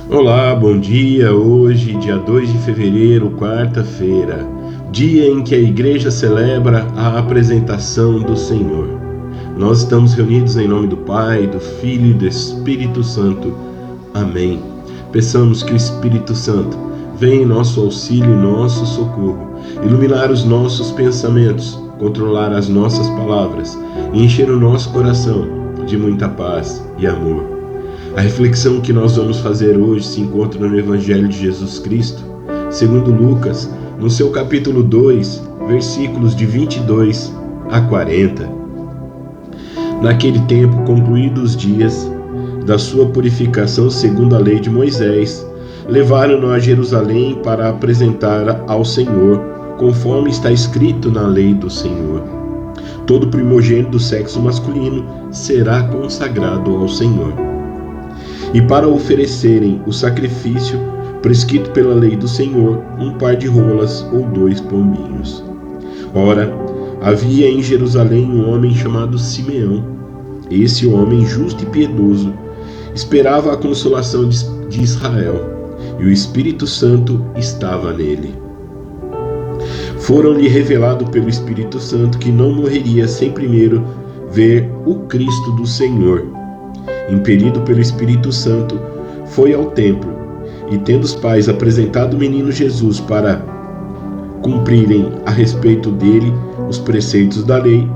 Olá, bom dia. Hoje, dia 2 de fevereiro, quarta-feira, dia em que a igreja celebra a apresentação do Senhor. Nós estamos reunidos em nome do Pai, do Filho e do Espírito Santo. Amém. Peçamos que o Espírito Santo venha em nosso auxílio e nosso socorro, iluminar os nossos pensamentos, controlar as nossas palavras e encher o nosso coração de muita paz e amor. A reflexão que nós vamos fazer hoje se encontra no Evangelho de Jesus Cristo, segundo Lucas, no seu capítulo 2, versículos de 22 a 40. Naquele tempo, concluídos os dias da sua purificação segundo a lei de Moisés, levaram-no a Jerusalém para apresentar ao Senhor, conforme está escrito na lei do Senhor. Todo primogênito do sexo masculino será consagrado ao Senhor. E para oferecerem o sacrifício prescrito pela lei do Senhor, um par de rolas ou 2 pombinhos. Ora, havia em Jerusalém um homem chamado Simeão. Esse homem, justo e piedoso, esperava a consolação de Israel, e o Espírito Santo estava nele. Foram-lhe revelado pelo Espírito Santo que não morreria sem primeiro ver o Cristo do Senhor. Impelido pelo Espírito Santo, foi ao templo, e tendo os pais apresentado o menino Jesus para cumprirem a respeito dele os preceitos da lei,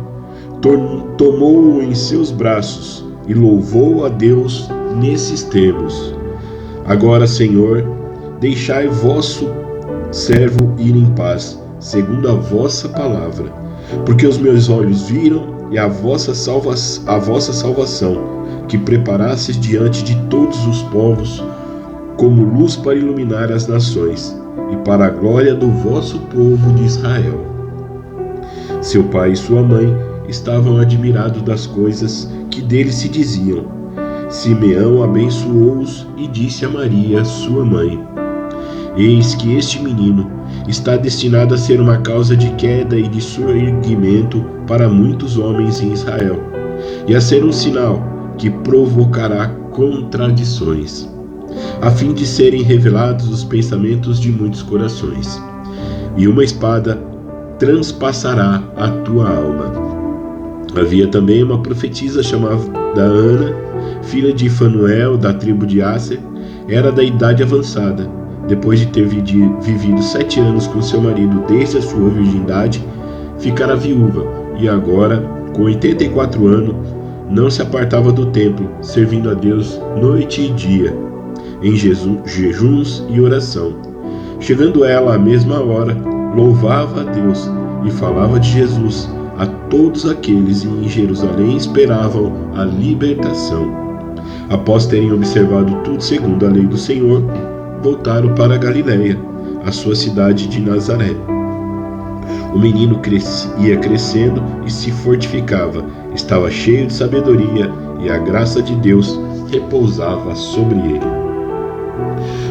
tomou-o em seus braços e louvou a Deus nesses termos: Agora, Senhor, deixai vosso servo ir em paz, segundo a vossa palavra, porque os meus olhos viram e a vossa salvação, que preparastes diante de todos os povos, como luz para iluminar as nações, e para a glória do vosso povo de Israel. Seu pai e sua mãe estavam admirados das coisas que dele se diziam. Simeão abençoou-os e disse a Maria, sua mãe: Eis que este menino está destinado a ser uma causa de queda e de surgimento para muitos homens em Israel, e a ser um sinal que provocará contradições, a fim de serem revelados os pensamentos de muitos corações. E uma espada transpassará a tua alma. Havia também uma profetisa chamada Ana, filha de Fanuel, da tribo de Asser. Era da idade avançada, depois de ter vivido 7 anos com seu marido desde a sua virgindade, ficara viúva, e agora, com 84 anos, não se apartava do templo, servindo a Deus noite e dia, em jejuns e oração. Chegando ela à mesma hora, louvava a Deus e falava de Jesus a todos aqueles que em Jerusalém esperavam a libertação. Após terem observado tudo segundo a lei do Senhor, voltaram para a Galiléia, a sua cidade de Nazaré. O menino ia crescendo e se fortificava, estava cheio de sabedoria, e a graça de Deus repousava sobre ele.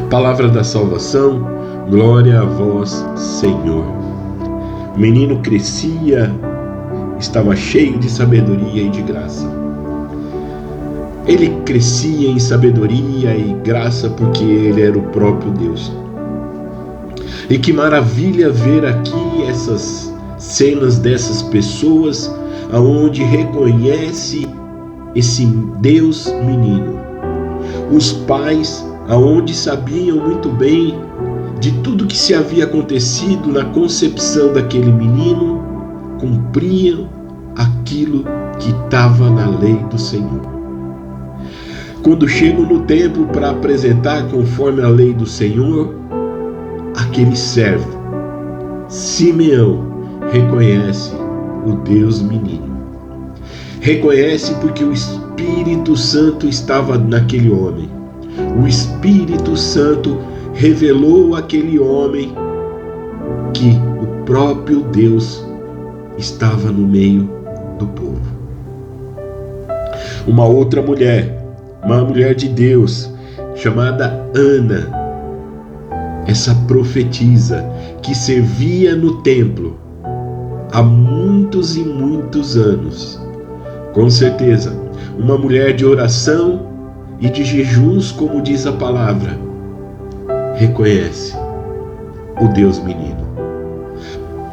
Palavra da salvação, glória a vós, Senhor. O menino crescia, estava cheio de sabedoria e de graça. Ele crescia em sabedoria e graça porque ele era o próprio Deus. E que maravilha ver aqui essas cenas dessas pessoas aonde reconhece esse Deus menino. Os pais aonde sabiam muito bem de tudo que se havia acontecido na concepção daquele menino, cumpriam aquilo que estava na lei do Senhor. Quando chegam no templo para apresentar conforme a lei do Senhor, aquele servo, Simeão, reconhece o Deus menino. Reconhece porque o Espírito Santo estava naquele homem. O Espírito Santo revelou àquele homem que o próprio Deus estava no meio do povo. Uma outra mulher, uma mulher de Deus, chamada Ana, essa profetisa que servia no templo há muitos e muitos anos. Com certeza, uma mulher de oração e de jejuns, como diz a palavra, reconhece o Deus menino.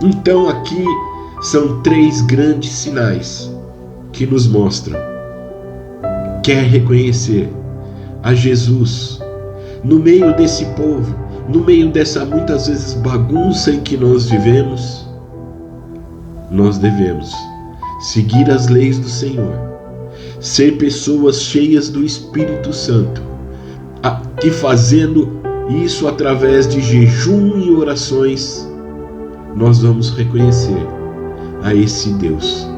Então aqui são 3 grandes sinais que nos mostram: quer reconhecer a Jesus no meio desse povo, no meio dessa muitas vezes bagunça em que nós vivemos, nós devemos seguir as leis do Senhor, ser pessoas cheias do Espírito Santo, e fazendo isso através de jejum e orações, nós vamos reconhecer a esse Deus,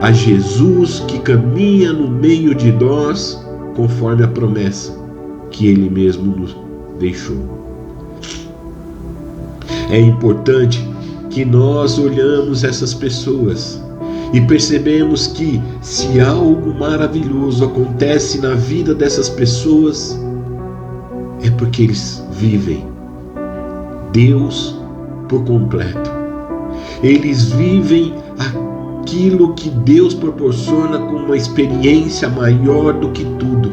a Jesus que caminha no meio de nós, conforme a promessa que Ele mesmo nos deixou. É importante que nós olhamos essas pessoas e percebemos que, se algo maravilhoso acontece na vida dessas pessoas, é porque eles vivem Deus por completo. Eles vivem aquilo que Deus proporciona com uma experiência maior do que tudo.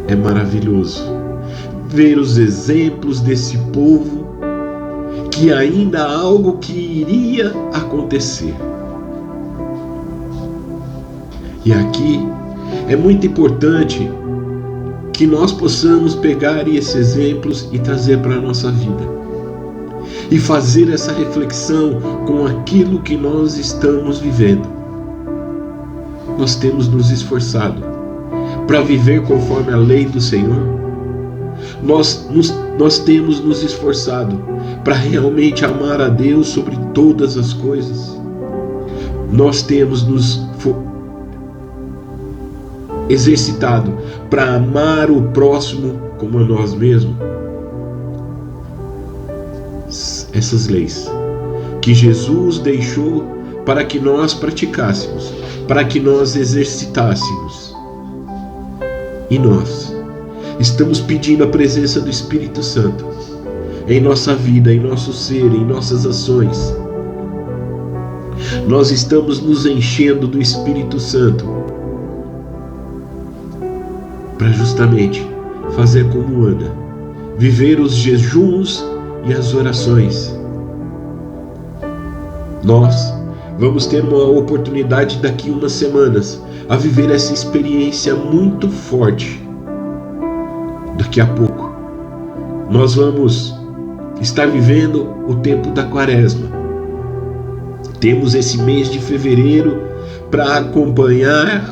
É maravilhoso ver os exemplos desse povo, que ainda há algo que iria acontecer. E aqui é muito importante que nós possamos pegar esses exemplos e trazer para a nossa vida, e fazer essa reflexão com aquilo que nós estamos vivendo. Nós temos nos esforçado para viver conforme a lei do Senhor. Nós temos nos esforçado para realmente amar a Deus sobre todas as coisas. Nós temos nos exercitado para amar o próximo como a nós mesmos. Essas leis que Jesus deixou para que nós praticássemos, para que nós exercitássemos. E nós estamos pedindo a presença do Espírito Santo em nossa vida, em nosso ser, em nossas ações. Nós estamos nos enchendo do Espírito Santo para justamente fazer como Ana, viver os jejuns e as orações. Nós vamos ter uma oportunidade daqui umas semanas a viver essa experiência muito forte. Daqui a pouco nós vamos estar vivendo o tempo da Quaresma. Temos esse mês de fevereiro para acompanhar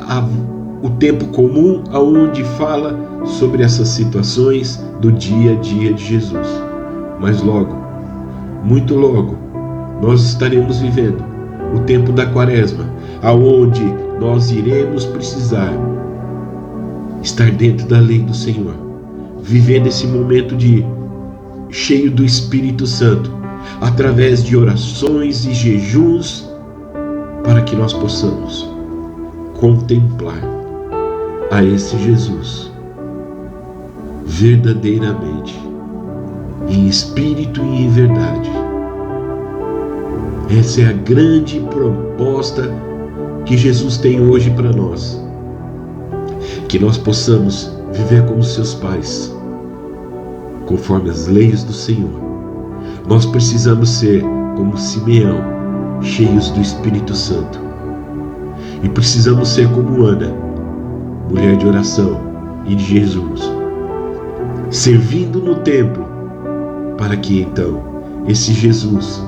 o tempo comum, aonde fala sobre essas situações do dia a dia de Jesus. Mas logo, muito logo, nós estaremos vivendo o tempo da Quaresma, aonde nós iremos precisar estar dentro da lei do Senhor, vivendo esse momento cheio do Espírito Santo, através de orações e jejuns, para que nós possamos contemplar a esse Jesus verdadeiramente, em espírito e em verdade. Essa é a grande proposta que Jesus tem hoje para nós, que nós possamos viver como seus pais, conforme as leis do Senhor. Nós precisamos ser como Simeão, cheios do Espírito Santo, e precisamos ser como Ana, mulher de oração e de Jesus, servindo no templo, para que então esse Jesus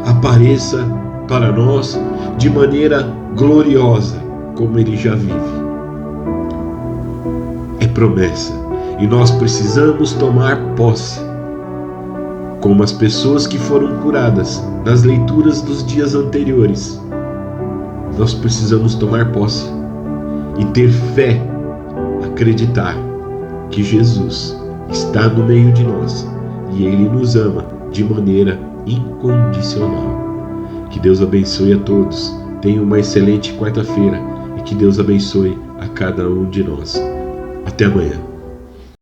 apareça para nós de maneira gloriosa, como ele já vive. É promessa, e nós precisamos tomar posse, como as pessoas que foram curadas nas leituras dos dias anteriores. Nós precisamos tomar posse e ter fé, acreditar que Jesus está no meio de nós e Ele nos ama de maneira incondicional. Que Deus abençoe a todos. Tenha uma excelente quarta-feira e que Deus abençoe a cada um de nós. Até amanhã.